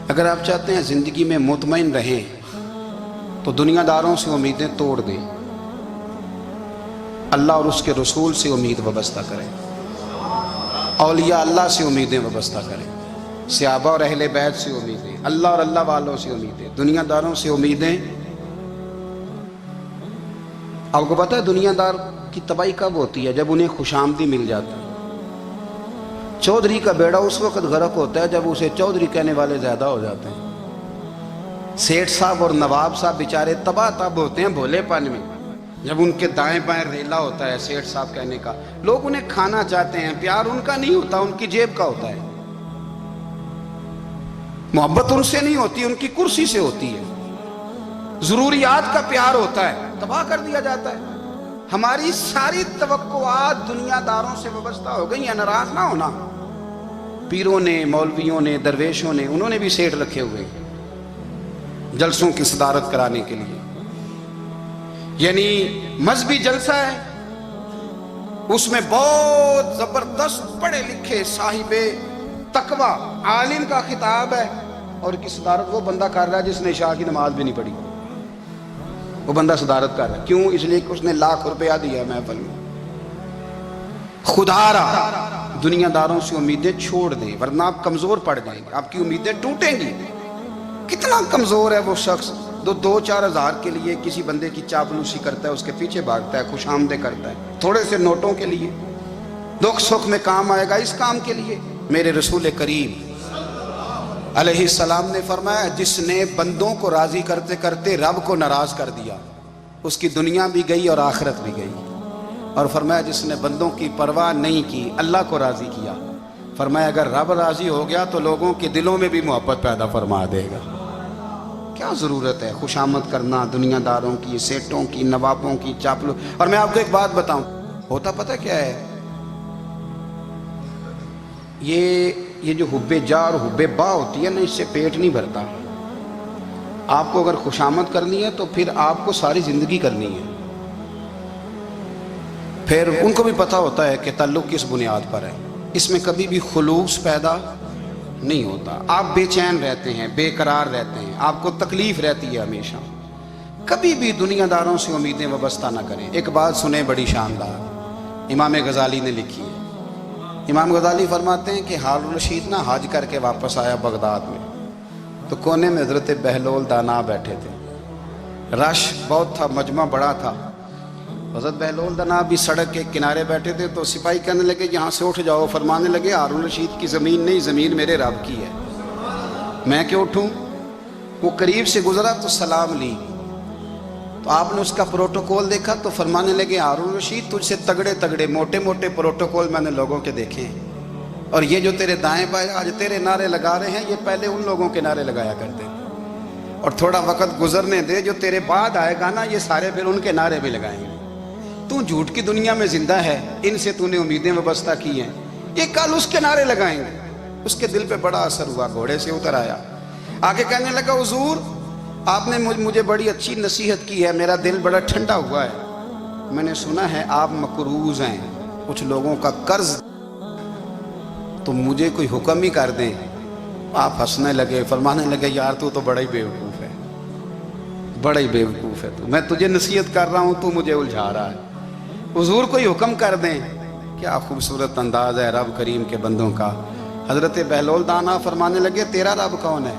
اگر آپ چاہتے ہیں زندگی میں مطمئن رہیں تو دنیا داروں سے امیدیں توڑ دیں، اللہ اور اس کے رسول سے امید وابستہ کریں، اولیاء اللہ سے امیدیں وابستہ کریں، صحابہ اور اہل بیت سے امیدیں، اللہ اور اللہ والوں سے امیدیں، دنیا داروں سے امیدیں۔ آپ کو پتہ ہے دنیا دار کی تباہی کب ہوتی ہے؟ جب انہیں خوش آمدی مل جاتا ہے۔ چودھری کا بیڑا اس وقت غرق ہوتا ہے جب اسے چودھری کہنے والے زیادہ ہو جاتے ہیں۔ سیٹھ صاحب اور نواب صاحب بیچارے تباہ تب ہوتے ہیں بھولے پن میں، جب ان کے دائیں بائیں ریلا ہوتا ہے سیٹھ صاحب کہنے کا، لوگ انہیں کھانا چاہتے ہیں، پیار ان کا نہیں ہوتا، ان کی جیب کا ہوتا ہے، محبت ان سے نہیں ہوتی، ان کی کرسی سے ہوتی ہے، ضروریات کا پیار ہوتا ہے، تباہ کر دیا جاتا ہے۔ ہماری ساری توقعات دنیا داروں سے وابستہ ہو گئی ہیں۔ ناراض نہ ہونا، پیروں نے، مولویوں نے، درویشوں نے، انہوں نے بھی سیٹ رکھے ہوئے جلسوں کی صدارت کرانے کے لیے، یعنی مذہبی جلسہ ہے، اس میں بہت زبردست پڑھے لکھے صاحب تقوی عالم کا خطاب ہے، اور کی صدارت وہ بندہ کر رہا ہے جس نے عشاء کی نماز بھی نہیں پڑھی، وہ بندہ صدارت کر رہا ہے۔ کیوں؟ اس لیے کہ اس نے لاکھ روپیہ دیا محفل میں۔ خدا را دنیا داروں سے امیدیں چھوڑ دیں ورنہ آپ کمزور پڑ جائیں گے، آپ کی امیدیں ٹوٹیں گی۔ کتنا کمزور ہے وہ شخص دو چار ہزار کے لیے کسی بندے کی چاپلوسی کرتا ہے، اس کے پیچھے بھاگتا ہے، خوش آمدیں کرتا ہے تھوڑے سے نوٹوں کے لیے، دکھ سکھ میں کام آئے گا اس کام کے لیے۔ میرے رسول کریم علیہ السلام نے فرمایا جس نے بندوں کو راضی کرتے کرتے رب کو ناراض کر دیا، اس کی دنیا بھی گئی اور آخرت بھی گئی، اور فرمایا جس نے بندوں کی پرواہ نہیں کی اللہ کو راضی کیا، فرمایا اگر رب راضی ہو گیا تو لوگوں کے دلوں میں بھی محبت پیدا فرما دے گا۔ کیا ضرورت ہے خوش آمد کرنا دنیا داروں کی، سیٹوں کی، نوابوں کی، چاپلو۔ اور میں آپ کو ایک بات بتاؤں، ہوتا پتہ کیا ہے، یہ جو حب جا اور حب با ہوتی ہے نا، اس سے پیٹ نہیں بھرتا۔ آپ کو اگر خوش آمد کرنی ہے تو پھر آپ کو ساری زندگی کرنی ہے۔ پھر ان کو بھی پتہ ہوتا ہے کہ تعلق کس بنیاد پر ہے، اس میں کبھی بھی خلوص پیدا نہیں ہوتا۔ آپ بے چین رہتے ہیں، بے قرار رہتے ہیں، آپ کو تکلیف رہتی ہے ہمیشہ۔ کبھی بھی دنیا داروں سے امیدیں وابستہ نہ کریں۔ ایک بات سنیں بڑی شاندار، امام غزالی نے لکھی ہے۔ امام غزالی فرماتے ہیں کہ ہارون الرشید نہ حج کر کے واپس آیا بغداد میں، تو کونے میں حضرت بہلول دانا بیٹھے تھے، رش بہت تھا، مجمع بڑا تھا۔ حضرت بہلول دانا بھی سڑک کے کنارے بیٹھے تھے، تو سپاہی کہنے لگے یہاں سے اٹھ جاؤ، فرمانے لگے ہارون الرشید کی زمین نہیں، زمین میرے رب کی ہے، میں کیوں اٹھوں؟ وہ قریب سے گزرا تو سلام لی، تو آپ نے اس کا پروٹوکول دیکھا تو فرمانے لگے ہارون الرشید تجھ سے تگڑے تگڑے موٹے موٹے پروٹوکول میں نے لوگوں کے دیکھے ہیں، اور یہ جو تیرے دائیں بائیں آج تیرے نعرے لگا رہے ہیں، یہ پہلے ان لوگوں کے نعرے لگایا کرتے، اور تھوڑا وقت گزرنے دے، جو تیرے بعد آئے گا نا یہ سارے پھر ان کے نعرے بھی لگائیں گے۔ تو جھوٹ کی دنیا میں زندہ ہے، ان سے تو نے امیدیں وابستہ کی ہیں، یہ کل اس کے نعرے لگائیں گے۔ اس کے دل پہ بڑا اثر ہوا، گھوڑے سے اتر آیا، آگے کہنے لگا حضور آپ نے مجھے بڑی اچھی نصیحت کی ہے، میرا دل بڑا ٹھنڈا ہوا ہے، میں نے سنا ہے آپ مقروض ہیں، کچھ لوگوں کا قرض، تو مجھے کوئی حکم ہی کر دیں۔ آپ ہنسنے لگے، فرمانے لگے یار تو بڑا ہی بیوقوف ہے، بڑا ہی بیوقوف ہے تو، میں تجھے نصیحت کر رہا ہوں تو مجھے الجھا رہا ہے، حضور کوئی حکم کر دیں۔ کیا خوبصورت انداز ہے رب کریم کے بندوں کا۔ حضرت بہلول دانا فرمانے لگے تیرا رب کون ہے؟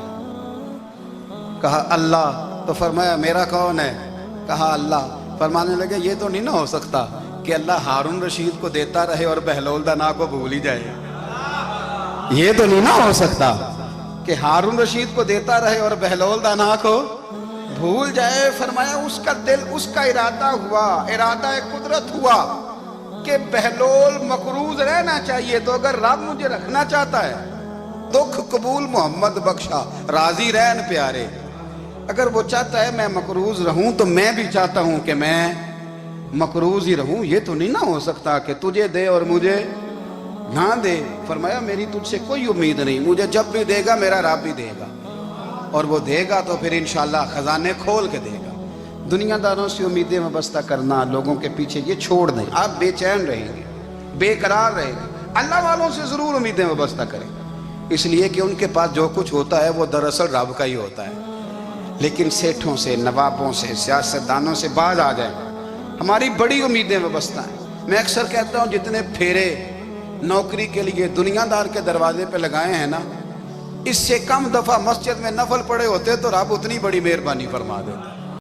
کہا اللہ، تو فرمایا میرا کون ہے؟ کہا اللہ۔ فرمانے لگے یہ تو نہیں نہ ہو سکتا کہ اللہ ہارون رشید کو دیتا رہے اور بہلول دانا کو بھول ہی جائے، یہ تو نہیں نہ ہو سکتا کہ ہارون رشید کو دیتا رہے اور بہلول دانا کو بھول جائے۔ فرمایا اس کا دل، اس کا ارادہ ہوا، ارادہ قدرت ہوا کہ بہلول مقروض رہنا چاہیے، تو اگر رب مجھے رکھنا چاہتا ہے، دکھ قبول محمد بخشا، راضی رہن پیارے، اگر وہ چاہتا ہے میں مقروض رہوں تو میں بھی چاہتا ہوں کہ میں مقروض ہی رہوں، یہ تو نہیں نہ ہو سکتا کہ تجھے دے اور مجھے نہ دے۔ فرمایا میری تجھ سے کوئی امید نہیں، مجھے جب بھی دے گا میرا رب بھی دے گا، اور وہ دے گا تو پھر انشاءاللہ خزانے کھول کے دے گا۔ دنیا داروں سے امیدیں وابستہ کرنا، لوگوں کے پیچھے، یہ چھوڑ دیں، آپ بے چین رہیں گے، بے قرار رہیں گے۔ اللہ والوں سے ضرور امیدیں وابستہ کریں، اس لیے کہ ان کے پاس جو کچھ ہوتا ہے وہ دراصل رب کا ہی ہوتا ہے. لیکن سیٹھوں سے، نوابوں سے، سیاستدانوں سے باز آ جائیں. ہماری بڑی امیدیں وابستہ ہیں. میں اکثر کہتا ہوں جتنے پھیرے نوکری کے لیے دنیا دار کے دروازے پہ لگائے ہیں نا، اس سے کم دفعہ مسجد میں نفل پڑے ہوتے تو رب اتنی بڑی مہربانی فرما دیتا.